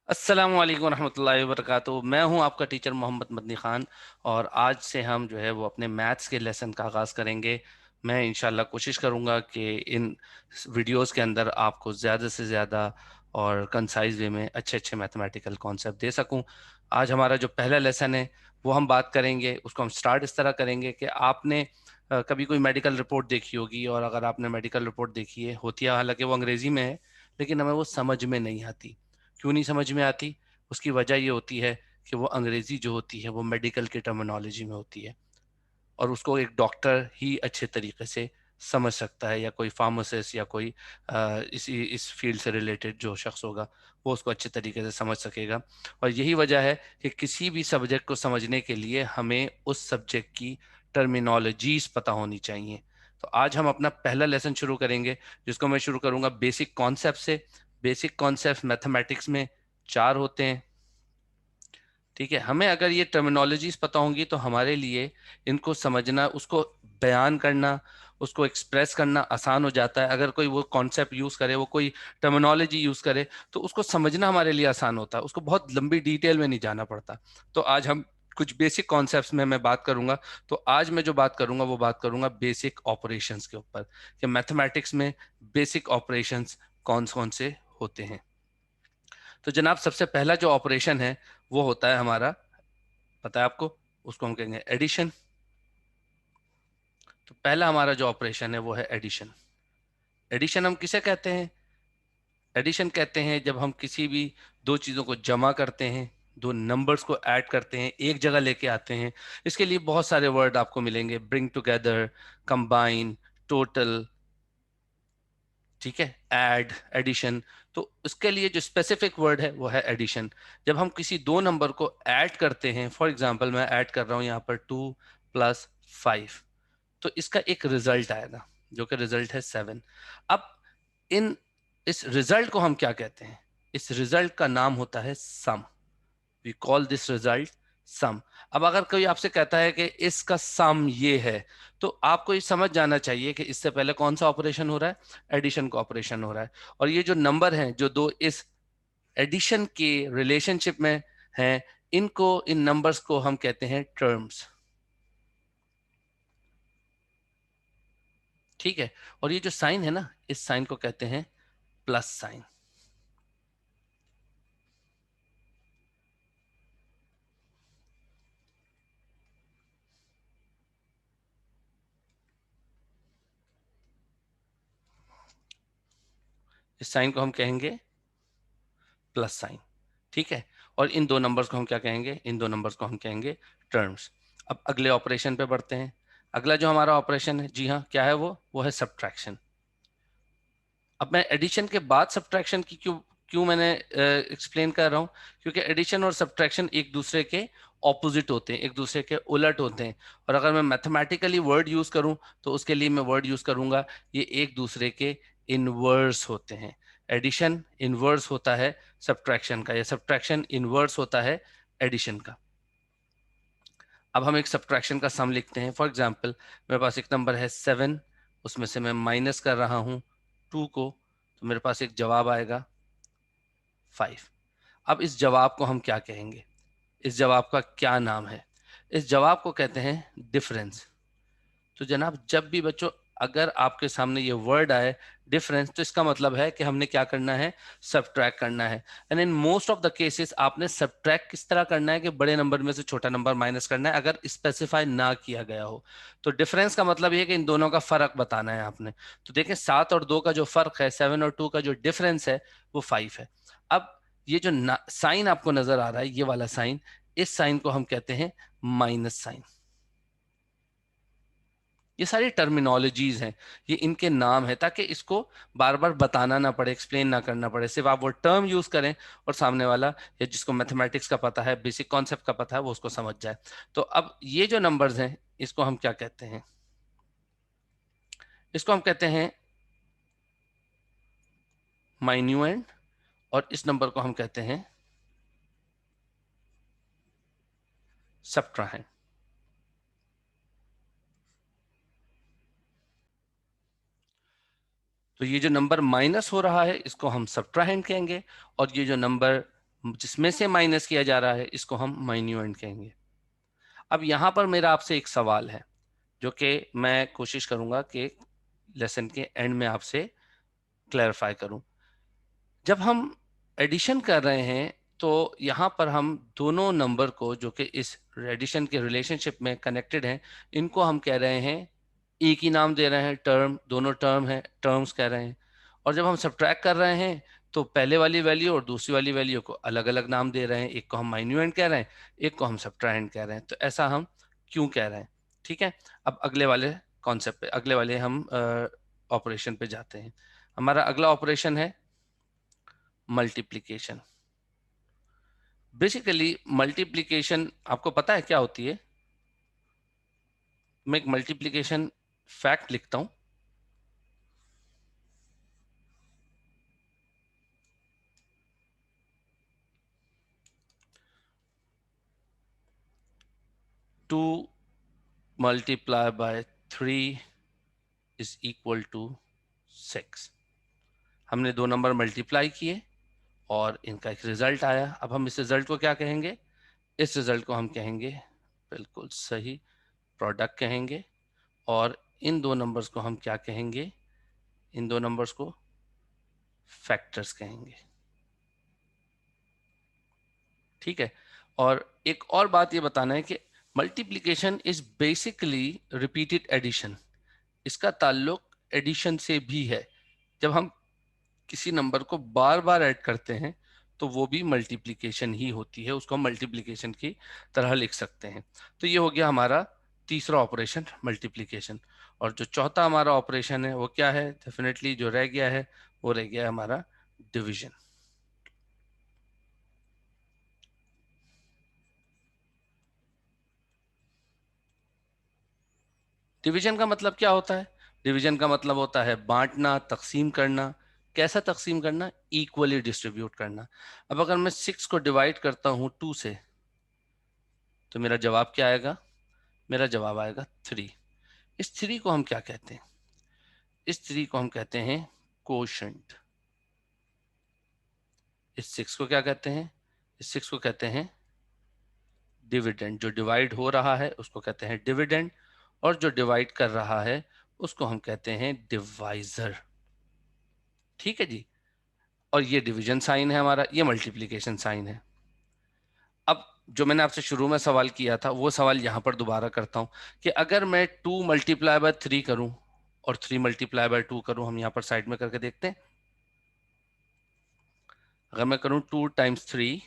अस्सलामु अलैकुम रहमतुल्लाहि व बरकातुहू। मैं हूं आपका टीचर मोहम्मद मदनी ख़ान और आज से हम जो है वो अपने मैथ्स के लेसन का आगाज़ करेंगे। मैं इंशाल्लाह कोशिश करूंगा कि इन वीडियोस के अंदर आपको ज़्यादा से ज़्यादा और कंसाइज वे में अच्छे अच्छे मैथमेटिकल कॉन्सेप्ट दे सकूं। आज हमारा जो पहला लेसन है वो हम बात करेंगे, उसको हम स्टार्ट इस तरह करेंगे कि आपने कभी कोई मेडिकल रिपोर्ट देखी होगी, और अगर आपने मेडिकल रिपोर्ट देखी है, होती है हालांकि वो अंग्रेज़ी में है, लेकिन हमें वो समझ में नहीं आती। क्यों नहीं समझ में आती? उसकी वजह ये होती है कि वो अंग्रेज़ी जो होती है वो मेडिकल की टर्मिनोलॉजी में होती है, और उसको एक डॉक्टर ही अच्छे तरीके से समझ सकता है, या कोई फार्मासिस्ट या कोई इस फील्ड से रिलेटेड जो शख्स होगा वो उसको अच्छे तरीके से समझ सकेगा। और यही वजह है कि किसी भी सब्जेक्ट को समझने के लिए हमें उस सब्जेक्ट की टर्मिनोलॉजीज पता होनी चाहिए। तो आज हम अपना पहला लेसन शुरू करेंगे, जिसको मैं शुरू करूंगा बेसिक कॉन्सेप्ट से। बेसिक कॉन्सेप्ट मैथमेटिक्स में चार होते हैं। ठीक है, हमें अगर ये टर्मिनोलॉजीज पता होंगी तो हमारे लिए इनको समझना, उसको बयान करना, उसको एक्सप्रेस करना आसान हो जाता है। अगर कोई वो कॉन्सेप्ट यूज करे, वो कोई टर्मिनोलॉजी यूज करे, तो उसको समझना हमारे लिए आसान होता है, उसको बहुत लंबी डिटेल में नहीं जाना पड़ता। तो आज हम कुछ बेसिक कॉन्सेप्ट्स में मैं बात करूंगा। तो आज मैं जो बात करूंगा वो बात करूंगा बेसिक ऑपरेशंस के ऊपर, कि मैथमेटिक्स में बेसिक ऑपरेशंस कौन कौन से होते हैं। तो जनाब, सबसे पहला जो ऑपरेशन है वो होता है हमारा, पता है आपको, उसको हम कहेंगे एडिशन। तो पहला हमारा जो ऑपरेशन है वो है एडिशन। एडिशन हम किसे कहते हैं? एडिशन कहते हैं जब हम किसी भी दो चीज़ों को जमा करते हैं, दो नंबर्स को ऐड करते हैं, एक जगह लेके आते हैं। इसके लिए बहुत सारे वर्ड आपको मिलेंगे: ब्रिंग टुगेदर, कंबाइन, टोटल, ठीक है, ऐड, एडिशन। तो इसके लिए जो स्पेसिफिक वर्ड है वो है एडिशन। जब हम किसी दो नंबर को ऐड करते हैं, फॉर एग्जांपल मैं ऐड कर रहा हूं यहाँ पर 2 + 5, तो इसका एक रिजल्ट आएगा जो कि रिजल्ट है 7। अब इन इस रिजल्ट को हम क्या कहते हैं? इस रिजल्ट का नाम होता है सम। वी कॉल दिस रिजल्ट सम। अब अगर कोई आपसे कहता है कि इसका सम ये है, तो आपको ये समझ जाना चाहिए कि इससे पहले कौन सा ऑपरेशन हो रहा है? एडिशन का ऑपरेशन हो रहा है। और ये जो नंबर हैं जो दो इस एडिशन के रिलेशनशिप में हैं, इनको, इन नंबर्स को हम कहते हैं टर्म्स। ठीक है, और ये जो साइन है ना, इस साइन को कहते हैं प्लस साइन। इस साइन को हम कहेंगे प्लस साइन। ठीक है, और इन दो नंबर्स को हम क्या कहेंगे? इन दो नंबर्स को हम कहेंगे टर्म्स। अब अगले ऑपरेशन पे बढ़ते हैं। अगला जो हमारा ऑपरेशन है, जी हाँ, क्या है वो है सब्ट्रैक्शन। अब मैं एडिशन के बाद सब्ट्रैक्शन की क्यों क्यों मैंने एक्सप्लेन कर रहा हूँ? क्योंकि एडिशन और सब्ट्रैक्शन एक दूसरे के ऑपोजिट होते हैं, एक दूसरे के उलट होते हैं। और अगर मैं मैथमेटिकली वर्ड यूज करूं तो उसके लिए मैं वर्ड यूज करूंगा, ये एक दूसरे के इनवर्स होते हैं। एडिशन इनवर्स होता है सब्ट्रैक्शन का, या सब्ट्रैक्शन इनवर्स होता है एडिशन का। अब हम एक सब्ट्रैक्शन का सम लिखते हैं। फॉर एग्जाम्पल, मेरे पास एक नंबर है 7, उसमें से मैं माइनस कर रहा हूँ 2 को, तो मेरे पास एक जवाब आएगा 5। अब इस जवाब को हम क्या कहेंगे? इस जवाब का क्या नाम है? इस जवाब को कहते हैं डिफरेंस। तो जनाब, जब भी बच्चों अगर आपके सामने ये वर्ड आए डिफरेंस, तो इसका मतलब है कि हमने क्या करना है? सब्ट्रैक्ट करना है। And in most of the cases आपने सब्ट्रैक्ट किस तरह करना है कि बड़े नंबर में से छोटा नंबर माइनस करना है, अगर स्पेसिफाई ना किया गया हो। तो डिफरेंस का मतलब ये है कि इन दोनों का फर्क बताना है आपने। तो देखें, 7 और 2 का जो फर्क है, 7 और 2 का जो डिफरेंस है, वो 5 है। अब ये जो साइन आपको नजर आ रहा है, ये वाला साइन, इस साइन को हम कहते हैं माइनस साइन। ये सारी टर्मिनोलॉजीज हैं, ये इनके नाम है, ताकि इसको बार बार बताना ना पड़े, एक्सप्लेन ना करना पड़े, सिर्फ आप वो टर्म यूज करें और सामने वाला, या जिसको मैथमेटिक्स का पता है, बेसिक कॉन्सेप्ट का पता है, वो उसको समझ जाए। तो अब ये जो नंबर्स हैं, इसको हम क्या कहते हैं? इसको हम कहते हैं माइन्यूएंड, और इस नंबर को हम कहते हैं सब्ट्राहेंड। तो ये जो नंबर माइनस हो रहा है, इसको हम सब्ट्राहेंड कहेंगे, और ये जो नंबर जिसमें से माइनस किया जा रहा है, इसको हम माइन्यूएंड कहेंगे। अब यहां पर मेरा आपसे एक सवाल है जो कि मैं कोशिश करूंगा कि लेसन के एंड में आपसे क्लैरिफाई करूं। जब हम एडिशन कर रहे हैं तो यहाँ पर हम दोनों नंबर को जो कि इस एडिशन के रिलेशनशिप में कनेक्टेड हैं, इनको हम कह रहे हैं, एक ही नाम दे रहे हैं, टर्म, दोनों टर्म है, टर्म्स कह रहे हैं। और जब हम सब्ट्रैक्ट कर रहे हैं तो पहले वाली वैल्यू और दूसरी वाली वैल्यू को अलग अलग नाम दे रहे हैं, एक को हम माइन्यूएंड कह रहे हैं, एक को हम सब्ट्राएंड कह रहे हैं। तो ऐसा हम क्यों कह रहे हैं? ठीक है, अब अगले वाले कॉन्सेप्ट पे, अगले वाले हम ऑपरेशन पे जाते हैं। हमारा अगला ऑपरेशन है मल्टीप्लीकेशन। बेसिकली मल्टीप्लीकेशन आपको पता है क्या होती है? मैं एक मल्टीप्लीकेशन फैक्ट लिखता हूं। Two multiply by 3 is equal to 6। हमने दो नंबर मल्टीप्लाई किए और इनका एक रिजल्ट आया। अब हम इस रिजल्ट को क्या कहेंगे? इस रिजल्ट को हम कहेंगे, बिल्कुल सही, प्रोडक्ट कहेंगे। और इन दो नंबर्स को हम क्या कहेंगे? इन दो नंबर्स को फैक्टर्स कहेंगे। ठीक है। और एक और बात ये बताना है कि multiplication is basically repeated addition. इसका ताल्लुक एडिशन से भी है। जब हम किसी नंबर को बार बार ऐड करते हैं तो वो भी मल्टीप्लिकेशन ही होती है, उसको हम मल्टीप्लिकेशन की तरह लिख सकते हैं। तो ये हो गया हमारा तीसरा ऑपरेशन, मल्टीप्लिकेशन। और जो चौथा हमारा ऑपरेशन है वो क्या है? डेफिनेटली जो रह गया है वो रह गया हमारा डिवीजन। डिवीजन का मतलब क्या होता है? डिवीजन का मतलब होता है बांटना, तकसीम करना। कैसा तकसीम करना? इक्वली डिस्ट्रीब्यूट करना। अब अगर मैं 6 को डिवाइड करता हूं 2 से तो मेरा जवाब क्या आएगा? मेरा जवाब आएगा 3। इस 3 को हम क्या कहते हैं? इस 3 को हम कहते हैं कोशेंट। इस 6 को क्या कहते हैं? इस 6 को कहते हैं डिविडेंड। जो डिवाइड हो रहा है उसको कहते हैं डिविडेंड, और जो डिवाइड कर रहा है उसको हम कहते हैं डिवाइजर। ठीक है जी। और ये डिवीजन साइन है हमारा, ये मल्टीप्लिकेशन साइन है। अब जो मैंने आपसे शुरू में सवाल किया था वो सवाल यहां पर दोबारा करता हूं कि अगर मैं 2 मल्टीप्लाई बाय 3 करूं और 3 मल्टीप्लाई बाय 2 करूं, हम यहां पर साइड में करके देखते हैं। अगर मैं करूं 2 टाइम्स 3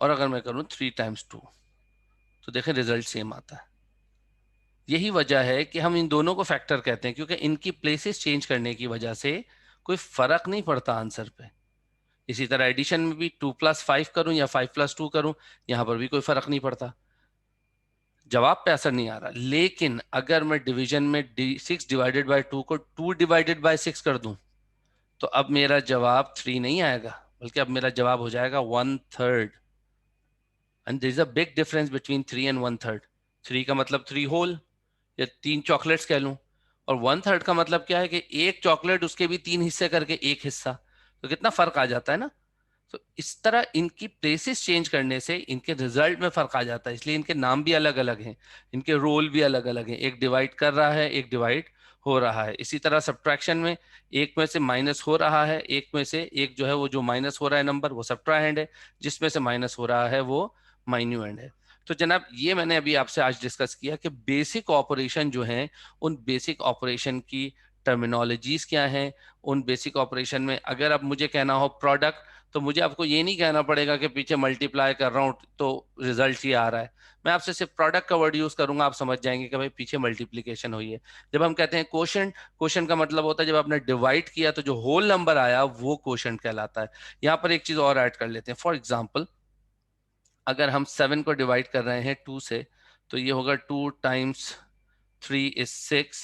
और अगर मैं करूं 3 टाइम्स 2, तो देखें रिजल्ट सेम आता है। यही वजह है कि हम इन दोनों को फैक्टर कहते हैं, क्योंकि इनकी प्लेसेस चेंज करने की वजह से कोई फर्क नहीं पड़ता आंसर पे। इसी तरह एडिशन में भी 2+5 करूं या 5+2 करूं, यहां पर भी कोई फर्क नहीं पड़ता, जवाब पे असर नहीं आ रहा। लेकिन अगर मैं डिवीजन में 6/2 को 2/6 कर दूं तो अब मेरा जवाब 3 नहीं आएगा, बल्कि अब मेरा जवाब हो जाएगा 1/3। And there is a big difference between 3 and 1/3। 3 का मतलब 3 होल, या 3 चॉकलेट्स कह लूं, और 1/3 का मतलब क्या है कि एक चॉकलेट उसके भी 3 हिस्से करके एक हिस्सा। तो कितना फर्क आ जाता है ना। तो इस तरह इनकी प्लेसेस चेंज करने से इनके रिजल्ट में फर्क आ जाता है, इसलिए इनके नाम भी अलग अलग हैं, इनके रोल भी अलग अलग हैं। एक डिवाइड कर रहा है, एक डिवाइड हो रहा है। इसी तरह सब्ट्रैक्शन में एक में से माइनस हो रहा है, एक में से एक जो है वो जो माइनस हो रहा है नंबर वो सब्ट्राहेंड है, जिसमें से माइनस हो रहा है वो माइन्यूएंड है। तो जनाब ये मैंने अभी आपसे आज डिस्कस किया कि बेसिक ऑपरेशन जो हैं, उन बेसिक ऑपरेशन की टर्मिनोलॉजीज क्या हैं। उन बेसिक ऑपरेशन में अगर अब मुझे कहना हो प्रोडक्ट, तो मुझे आपको ये नहीं कहना पड़ेगा कि पीछे मल्टीप्लाई कर रहा हूँ तो रिजल्ट ही आ रहा है। मैं आपसे सिर्फ प्रोडक्ट का वर्ड यूज करूंगा, आप समझ जाएंगे कि भाई पीछे मल्टीप्लीकेशन हुई है। जब हम कहते हैं क्वोशंट, क्वोशंट का मतलब होता है जब आपने डिवाइड किया तो जो होल नंबर आया वो क्वोशंट कहलाता है। यहाँ पर एक चीज और ऐड कर लेते हैं। फॉर एग्जाम्पल, अगर हम 7 को डिवाइड कर रहे हैं 2 से, तो ये होगा 2 टाइम्स 3 इज 6,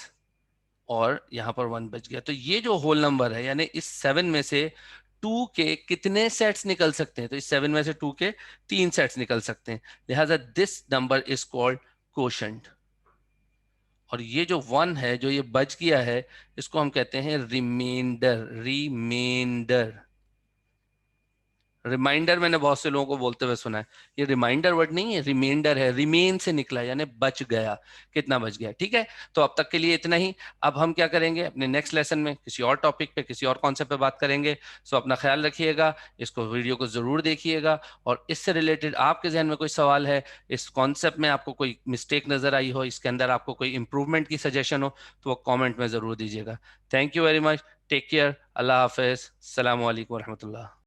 और यहाँ पर 1 बच गया। तो ये जो होल नंबर है, यानी इस 7 में से 2 के कितने सेट्स निकल सकते हैं? तो इस 7 में से 2 के 3 सेट्स निकल सकते हैं, लिहाजा this number is called quotient. और ये जो 1 है जो ये बच गया है, इसको हम कहते हैं रिमेंडर। रिमेंडर, रिमाइंडर मैंने बहुत से लोगों को बोलते हुए सुना है। ये रिमाइंडर वर्ड नहीं है, रिमाइंडर है, रिमेन से निकला है, यानी बच गया, कितना बच गया। ठीक है, तो अब तक के लिए इतना ही। अब हम क्या करेंगे, अपने नेक्स्ट लेसन में किसी और टॉपिक पे, किसी और कॉन्सेप्ट पे बात करेंगे। सो अपना ख्याल रखिएगा, इसको वीडियो को जरूर देखिएगा, और इससे रिलेटेड आपके जहन में कोई सवाल है, इस कॉन्सेप्ट में आपको कोई मिस्टेक नजर आई हो, इसके अंदर आपको कोई इंप्रूवमेंट की सजेशन हो, तो वो कॉमेंट में जरूर दीजिएगा। Thank you very much, take care, अल्लाह हाफिज, सलाम वालेकुम रहमतुल्लाह।